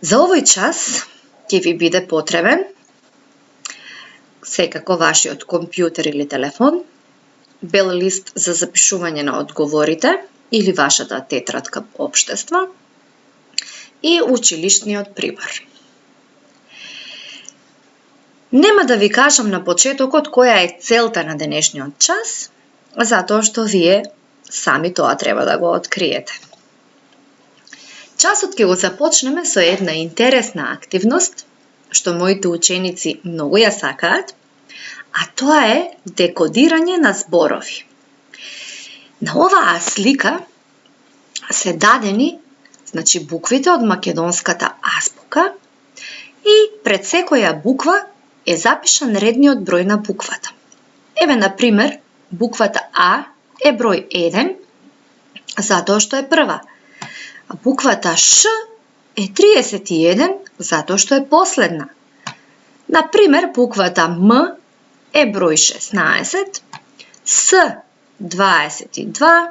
За овој час ќе ви биде потребен секако вашиот компјутер или телефон, бел лист за запишување на одговорите или вашата тетрадка општество и училишниот прибор. Нема да ви кажам на почетокот која е целта на денешниот час, затоа што вие сами тоа треба да го откриете. Часот ќе го започнеме со една интересна активност, што моите ученици многу ја сакаат, а тоа е декодирање на зборови. На оваа слика се дадени, буквите од македонската азбука и пред секоја буква е запишан редниот број на буквата. Еве, например, буквата А е број 1, затоа што е прва. А буквата Ш е 31, затоа што е последна. Например, буквата М е број 16, С 22,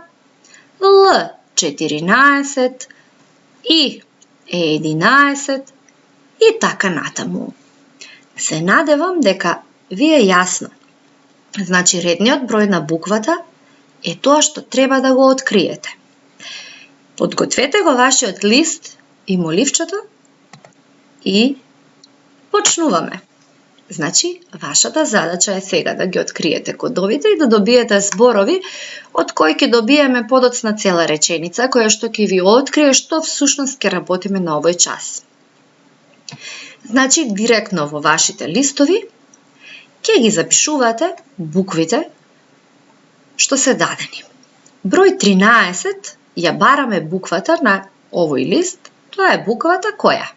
Л 14, И е 11 и така натаму. Се надевам дека ви е јасно. Редниот број на буквата е тоа што треба да го откриете. Подгответе го вашиот лист и моливчето и почнуваме. Вашата задача е сега да ги откриете кодовите и да добиете зборови од кои ќе добиеме подоцна цела реченица која што ќе ви открие што всушност ќе работиме на овој час. Директно во вашите листови ќе ги запишувате буквите што се дадени. Број 13 ја бараме буквата на овој лист, тоа е буквата која?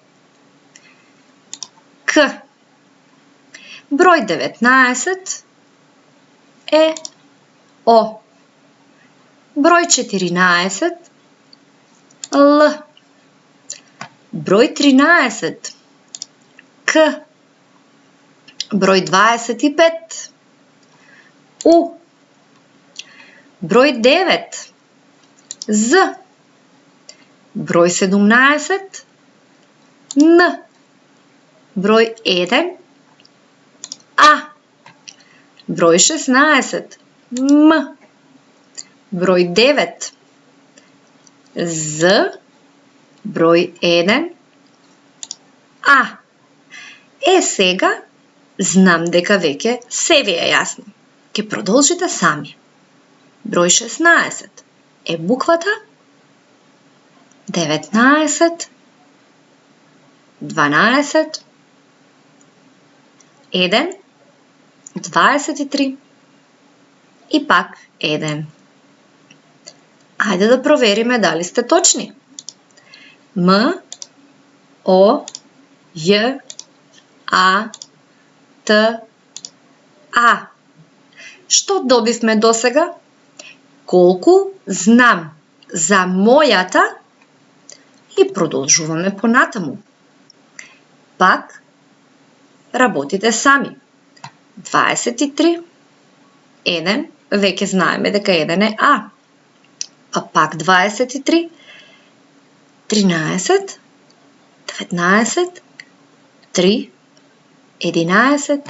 К. Број 19 е О. Број 14 Л. Број 13 К. Број 25 У. Број 9 З. Број 17 Н. Број 1 А. Број 16 М. Број 9 З. Број 1 А. Сега знам дека веќе се ви е јасно. Ќе продолжите сами. Број 16 е буквата 19 12 1 23 и пак 1. Ајде да провериме дали сте точни. М, О, Ј, А, Т, А. Што добивме досега? Колку знам за мојата и продолжуваме понатаму. Пак работите сами. 23, 1, веќе знаеме дека 1 е А. А пак 23, 13, 19, 3, 11,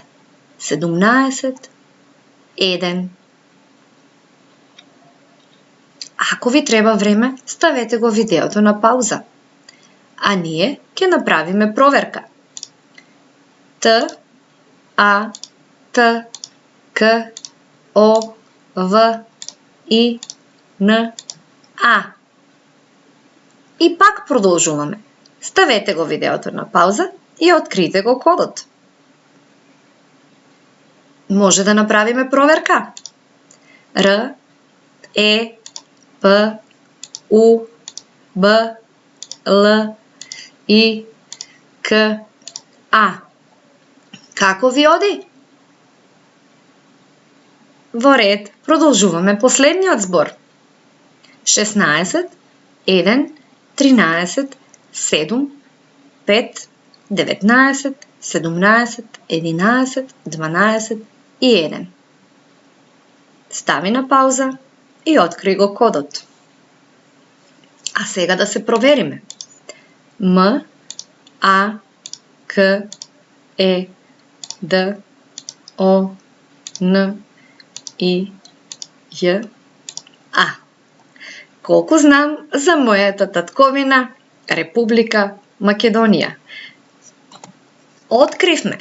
17, 1. Ако ви треба време, ставете го видеото на пауза. А ние ќе направиме проверка. Т, А, Т, К, О, В, И, Н, А. И пак продолжуваме. Ставете го видеото на пауза и открите го кодот. Може да направиме проверка. Р, Е, П, У, Б, Л, И, К, А. Како ви оди? Во ред, продолжуваме последниот збор. 16, 1, 13, 7, 5, 19, 17, 11, 12 и 1. Стави на пауза и откри го кодот. А сега да се провериме. М, А, К, Е, Д, О, Н, И, Ј, А. Колку знам за мојата татковина, Република Македонија. Откривме.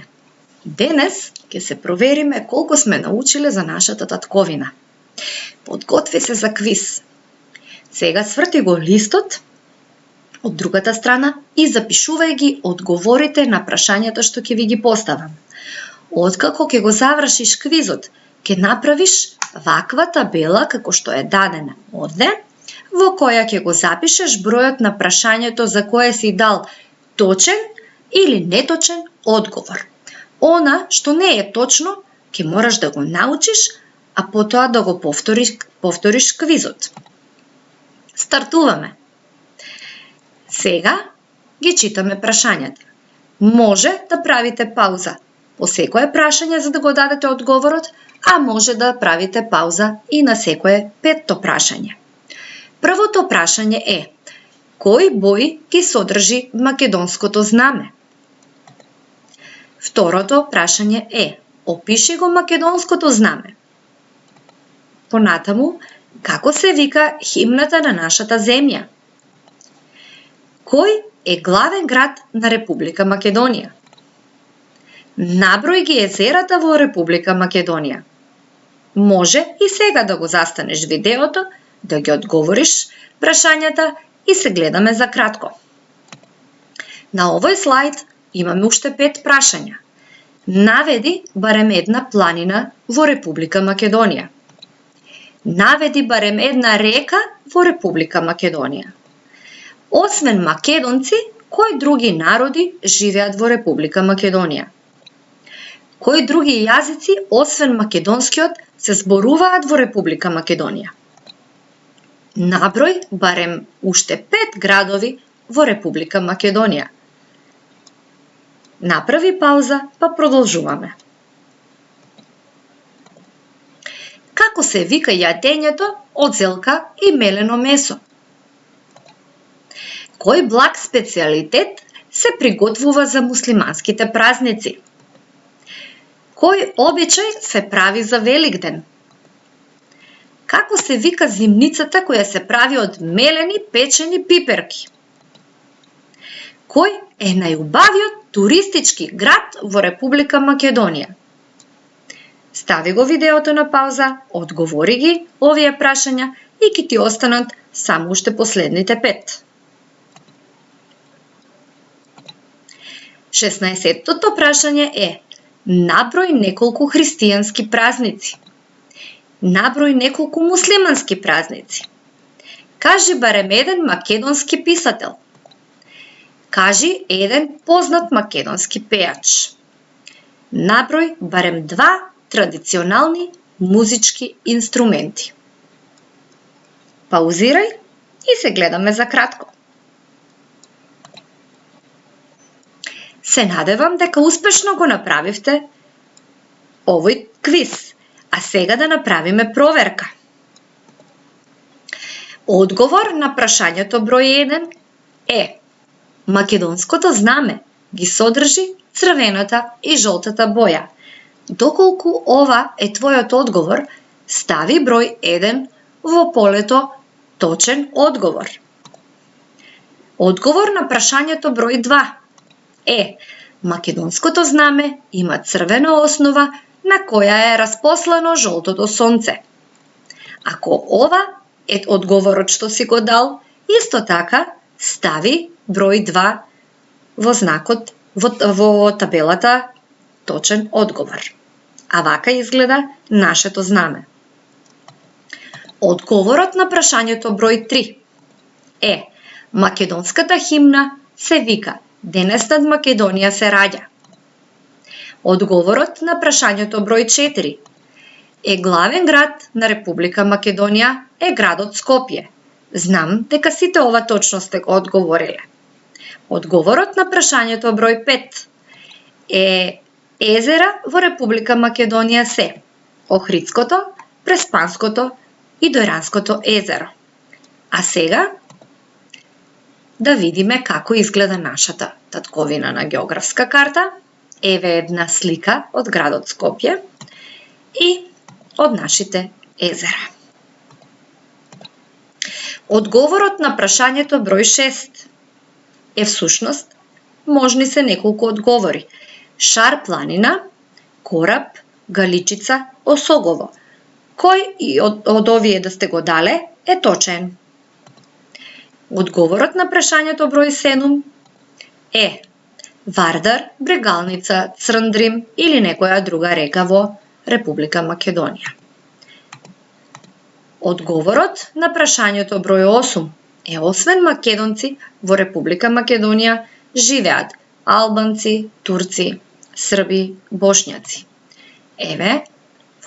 Денес ќе се провериме колку сме научиле за нашата татковина. Подготви се за квиз. Сега сврти го листот од другата страна и запишувај ги одговорите на прашањата што ќе ви ги поставам. Откако ќе го завршиш квизот, ќе направиш ваква табела како што е дадена овде, во која ќе го запишеш бројот на прашањето за кое си дал точен или неточен одговор. Она што не е точно, ќе мораш да го научиш, а потоа да го повториш квизот. Стартуваме. Сега ги читаме прашањата. Може да правите пауза по секое прашање за да го дадете одговорот, а може да правите пауза и на секое петто прашање. Првото прашање е: кој бој ги содржи македонското знаме? Второто прашање е: опиши го македонското знаме. Понатаму, како се вика химната на нашата земја? Кој е главен град на Република Македонија? Наброј ги езерата во Република Македонија. Може и сега да го застанеш видеото, да ги одговориш прашањата и се гледаме за кратко. На овој слайд имаме уште 5 прашања. Наведи барем една планина во Република Македонија. Наведи барем една река во Република Македонија. Освен македонци, кои други народи живеат во Република Македонија? Кои други јазици, освен македонскиот, се зборуваат во Република Македонија? Наброј барем уште 5 градови во Република Македонија. Направи пауза, па продолжуваме. Како се вика јадењето од зелка и мелено месо? Кој благ специјалитет се приготвува за муслиманските празници? Кој обичај се прави за Великден? Како се вика зимницата која се прави од мелени печени пиперки? Кој е најубавиот туристички град во Република Македонија? Стави го видеото на пауза, одговори ги овие прашања и ќе ти останат само уште последните 5. 16-тото прашање е: наброј неколку христијански празници. Наброј неколку муслимански празници. Кажи барем еден македонски писател. Кажи еден познат македонски пејач. Наброј барем 2 традиционални музички инструменти. Паузирај и се гледаме за кратко. Се надевам дека успешно го направивте овој квиз, а сега да направиме проверка. Одговор на прашањето број 1 е: македонското знаме ги содржи црвената и жолтата боја. Доколку ова е твојот одговор, стави број 1 во полето точен одговор. Одговор на прашањето број 2 е: македонското знаме има црвена основа на која е распослано жолтото сонце. Ако ова е одговорот што си го дал, исто така стави број 2 во знакот во табелата точен одговор. А вака изгледа нашето знаме. Одговорот на прашањето број 3 е: македонската химна се вика Денес над Македонија се раѓа. Одговорот на прашањето број 4 е: главен град на Република Македонија е градот Скопје. Знам дека сите ова точно сте го одговориле. Одговорот на прашањето број 5 е: езера во Република Македонија се Охридското, Преспанското и Дојранското езеро. А сега да видиме како изгледа нашата татковина на географска карта. Еве една слика од градот Скопје и од нашите езера. Одговорот на прашањето број 6 е всушност можни се неколку одговори. Шар планина, кораб, галичица, осогово. Кој од овие да сте го дале е точен? Одговорот на прашањето број 7 е Вардар, Брегалница, Црндрим или некоја друга река во Република Македонија. Одговорот на прашањето број 8 е освен македонци во Република Македонија живеат албанци, турци, срби, бошњаци. Еве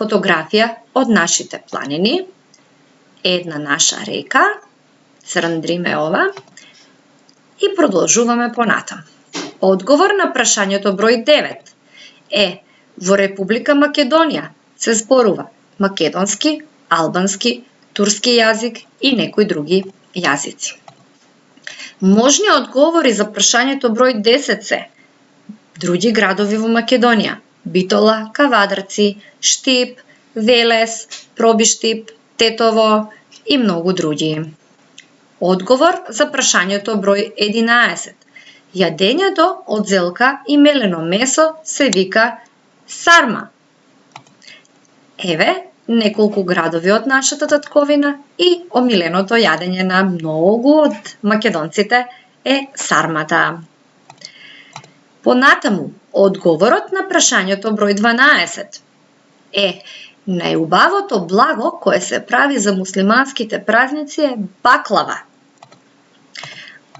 фотографија од нашите планини, една наша река, Црндрим е ова, и продолжуваме понатаму. Одговор на прашањето број 9 е во Република Македонија се зборува македонски, албански, турски јазик и некои други јазици. Можни одговори за прашањето број 10 се други градови во Македонија: Битола, Кавадарци, Штип, Велес, Пробиштип, Тетово и многу други. Одговор за прашањето број 11. Јадењето од зелка и мелено месо се вика сарма. Еве неколку градови од нашата татковина и омиленото јадење на многу од македонците е сармата. Понатаму, одговорот на прашањето број 12 е најубавото благо кое се прави за муслиманските празници е баклава.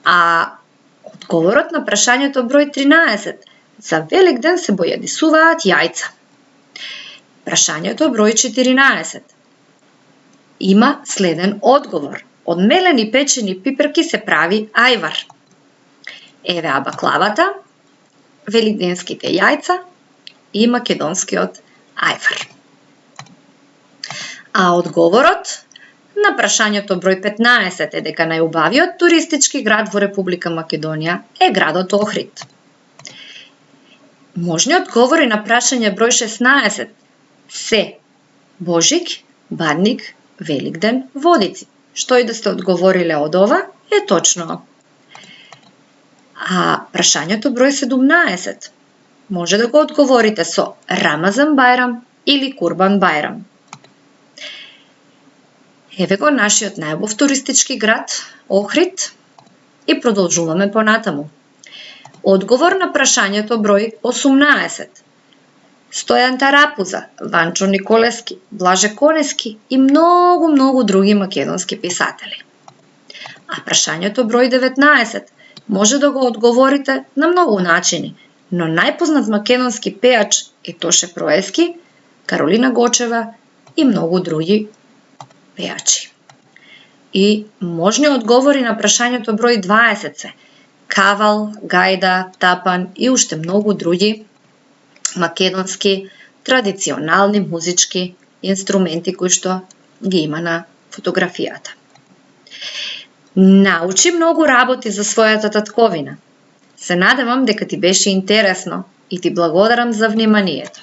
А одговорот на прашањето број 13 за Великден се бојадисуваат јајца. Прашањето број 14 има следен одговор. Од мелени печени пиперки се прави ајвар. Еве баклавата, великденските јајца и македонскиот ајвар. А одговорот на прашањето број 15 е дека најубавиот туристички град во Република Македонија е градот Охрид. Можни одговори на прашање број 16 се Божик, Бадник, Великден, Водици. Што и да сте одговориле од ова е точно. А прашањето број 17 може да го одговорите со Рамазан Бајрам или Курбан Бајрам. Еве го нашиот најубав туристички град, Охрид, и продолжуваме понатаму. Одговор на прашањето број 18. Стојан Тарапуза, Ванчо Николески, Блаже Конески и многу други македонски писатели. А прашањето број 19 може да го одговорите на многу начини, но најпознат македонски пеач е Тоше Проески, Каролина Гочева и многу други пеачи. И можни одговори на прашањето број 20 се Кавал, Гајда, Тапан и уште многу други македонски традиционални музички инструменти кои што ги има на фотографијата. Научи многу работи за својата татковина. Се надевам дека ти беше интересно и ти благодарам за вниманието.